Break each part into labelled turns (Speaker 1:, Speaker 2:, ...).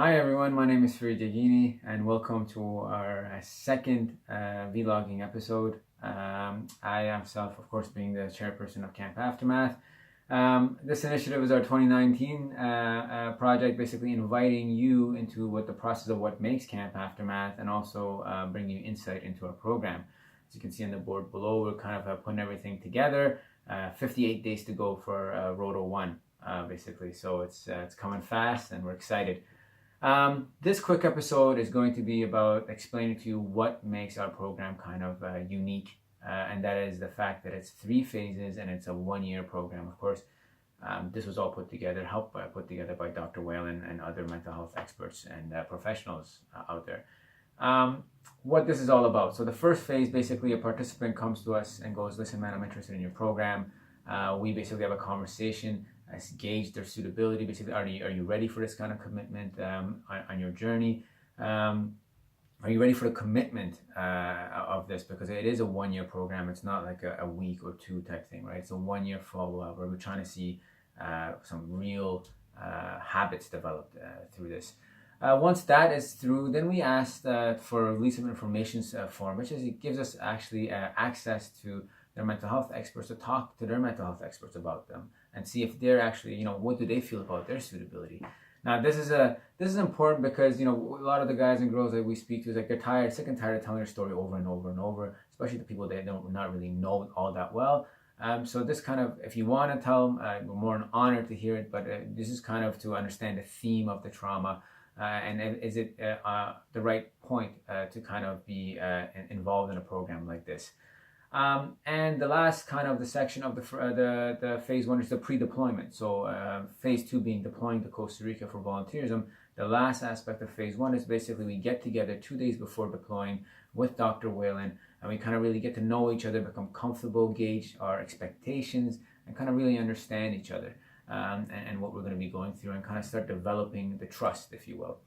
Speaker 1: Hi everyone, my name is Farid Yagini and welcome to our second vlogging episode. I am myself, of course, being the chairperson of Camp Aftermath. This initiative is our 2019 project, basically inviting you into what the process of what makes Camp Aftermath and also bringing you insight into our program. As you can see on the board below, we're kind of putting everything together. 58 days to go for Roto 1, basically. So it's coming fast and we're excited. This quick episode is going to be about explaining to you what makes our program kind of unique, and that is the fact that it's 3 phases and it's a 1-year program. Of course, this was all put together by Dr. Whalen and other mental health experts and professionals out there. What this is all about. So the first phase, basically a participant comes to us and goes, listen man, I'm interested in your program. We basically have a conversation, gauge their suitability. Basically, are you ready for this kind of commitment on your journey? Are you ready for the commitment of this? Because it is a 1-year program. It's not like a week or 2 type thing, right? It's a 1-year follow-up where we're trying to see some real habits developed through this. Once that is through, then we asked for a release of information form, which is, it gives us actually access to their mental health experts to talk to their mental health experts about them and see if they're actually, what do they feel about their suitability. Now, this is important because, a lot of the guys and girls that we speak to is like they're sick and tired of telling their story over and over and over, especially the people they don't not really know all that well. So this kind of, if you want to tell them, we're more an honor to hear it, but this is kind of to understand the theme of the trauma. And is it the right point to kind of be involved in a program like this? And the last kind of the section of the phase 1 is the pre-deployment. So phase 2 being deploying to Costa Rica for volunteerism. The last aspect of phase 1 is basically we get together 2 days before deploying with Dr. Whalen, and we kind of really get to know each other, become comfortable, gauge our expectations, and kind of really understand each other and what we're going to be going through, and kind of start developing the trust, if you will.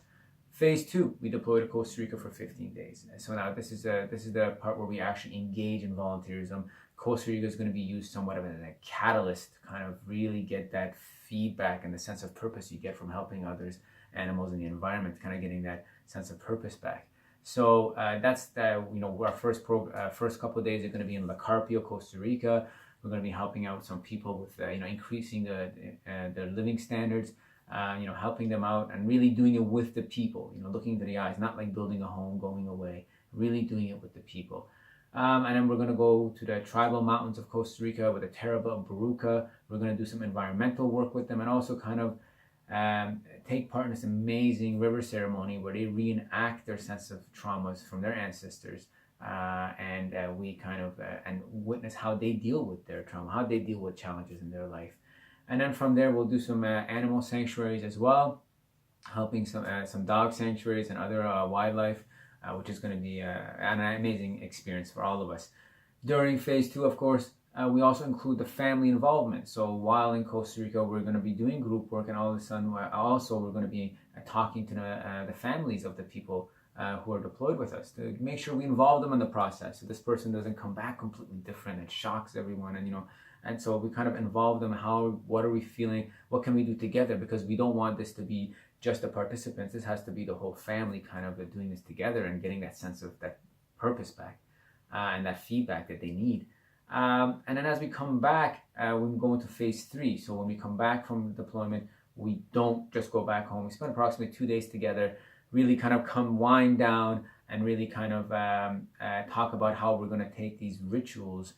Speaker 1: Phase 2, we deploy to Costa Rica for 15 days. So now this is the part where we actually engage in volunteerism. Costa Rica is going to be used somewhat of a catalyst to kind of really get that feedback and the sense of purpose you get from helping others, animals, and the environment, kind of getting that sense of purpose back. So that's our first couple of days are going to be in La Carpio, Costa Rica. We're going to be helping out some people with increasing their living standards. Helping them out and really doing it with the people, looking into the eyes, not like building a home, going away, really doing it with the people. And then we're going to go to the tribal mountains of Costa Rica with the Teraba and Baruca. We're going to do some environmental work with them and also kind of take part in this amazing river ceremony where they reenact their sense of traumas from their ancestors. And we kind of and witness how they deal with their trauma, how they deal with challenges in their life. And then from there, we'll do some animal sanctuaries as well, helping some dog sanctuaries and other wildlife, which is going to be an amazing experience for all of us. During phase 2, of course, we also include the family involvement. So while in Costa Rica, we're going to be doing group work, and all of a sudden, we're going to be talking to the families of the people who are deployed with us to make sure we involve them in the process, so this person doesn't come back completely different and shocks everyone. And so we kind of involve them. What are we feeling? What can we do together? Because we don't want this to be just the participants. This has to be the whole family kind of doing this together and getting that sense of that purpose back and that feedback that they need. And then as we come back, we go into phase 3. So when we come back from deployment, we don't just go back home. We spend approximately 2 days together, really kind of wind down and really kind of talk about how we're going to take these rituals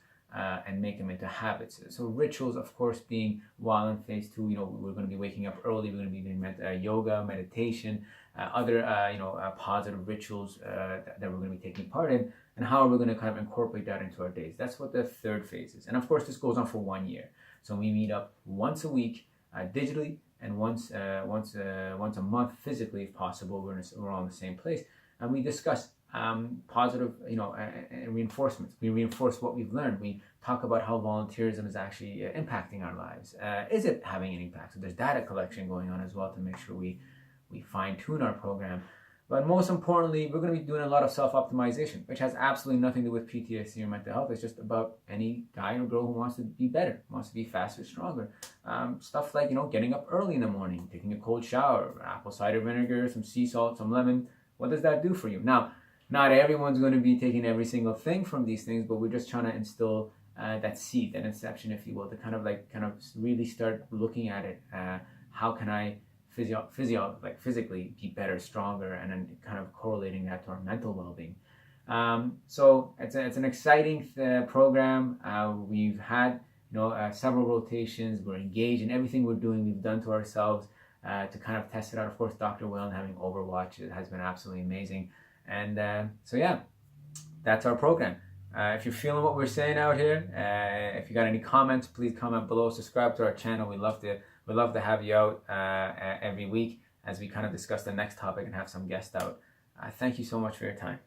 Speaker 1: and make them into habits. So rituals, of course, being while in phase 2, we're going to be waking up early. We're going to be doing yoga, meditation, other positive rituals that we're going to be taking part in, and how we're going to kind of incorporate that into our days. That's what the third phase is. And of course, this goes on for 1 year. So we meet up once a week digitally and once a month physically, if possible. We're all in the same place, and we discuss positive, reinforcements. We reinforce what we've learned. We talk about how volunteerism is actually impacting our lives. Is it having an impact? So there's data collection going on as well to make sure we fine tune our program. But most importantly, we're going to be doing a lot of self-optimization, which has absolutely nothing to do with PTSD or mental health. It's just about any guy or girl who wants to be better, wants to be faster, stronger. Stuff like, getting up early in the morning, taking a cold shower, apple cider vinegar, some sea salt, some lemon. What does that do for you? Now, not everyone's going to be taking every single thing from these things, but we're just trying to instill that seed, that inception, if you will, to kind of really start looking at it. How can I physically be better, stronger, and then kind of correlating that to our mental well-being. So it's an exciting program. We've had several rotations. We're engaged in everything we're doing. We've done to ourselves to kind of test it out. Of course, Dr. Will and having Overwatch, it has been absolutely amazing. And so yeah, that's our program. If you're feeling what we're saying out here, if you got any comments, please comment below. Subscribe to our channel. We'd love to have you out every week as we kind of discuss the next topic and have some guests out. Thank you so much for your time.